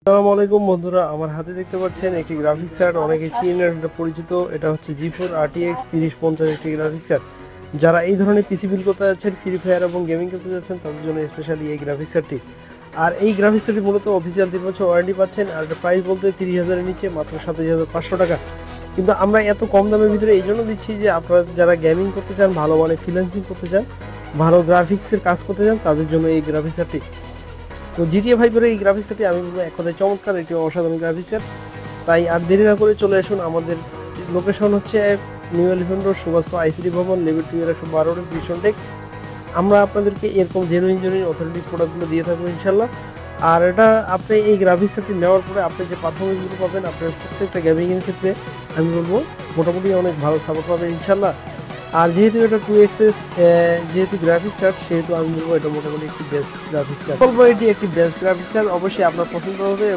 আসসালামু আলাইকুম বন্ধুরা, আমার হাতে দেখতে পাচ্ছেন একটি গ্রাফিক্স কার্ড। অনেকে চিনেন, এটা পরিচিত। এটা হচ্ছে G4 RTX 3050 একটি গ্রাফিক্স কার্ড। যারা এই ধরনের পিসি বিল করতে যাচ্ছেন, ফ্রি ফায়ার এবং গেমিং করতে যাচ্ছেন, তাদের জন্য স্পেশালি এই গ্রাফিক্স কার্ডটি। আর এই গ্রাফিক্স কার্ডটি মূলত অফিসিয়াল 3 বছর ওয়ারেন্টি পাচ্ছেন। আর এটা প্রাইস বলতে 30,000-এর নিচে, মাত্র 27,500 টাকা। কিন্তু আমরা এত কম দামের ভিতরে এই জন্য দিচ্ছি যে আপনারা যারা গেমিং করতে চান, ভালো মানে ফ্রিল্যান্সিং করতে চান, ভালো গ্রাফিক্সের কাজ করতে চান, তাদের জন্য এই গ্রাফিক্স কার্ডটি। তো GTA 5 এর এই গ্রাফিক্স কার্ডটি আমি বলবো এক কথায় চমৎকার, একটি অসাধারণ গ্রাফিক্স কার্ড। তাই আর দেরি না করে চলে আসুন। আমাদের লোকেশন হচ্ছে নিউ এলিফ্যান্ট রোড, সুভাষপা ICT ভবন, লেভেল 2 এর 112 ভিশন টেক। আমরা আপনাদেরকে এরকম জেনুইন অথেন্টিক প্রোডাক্টগুলো দিয়ে থাকবো ইনশাল্লাহ। আর এটা আপনি এই গ্রাফিক্স কার্ডটি নেওয়ার পরে আপনি যে পারফরমেন্সগুলো পাবেন আপনার প্রত্যেকটা গেমিংয়ের ক্ষেত্রে, আমি বলবো মোটামুটি অনেক ভালো সাপোর্ট পাবেন ইনশাল্লাহ। আর যেহেতু এটা 2xs যেহেতু গ্রাফিক্স কার্ড, সেহেতু আমি বলবো এটা মোটামুটি একটি বেস্ট গ্রাফিক্স কার্ড। বলবো এটি একটি বেস্ট গ্রাফিক্স কার্ড, অবশ্যই আপনার পছন্দ হবে।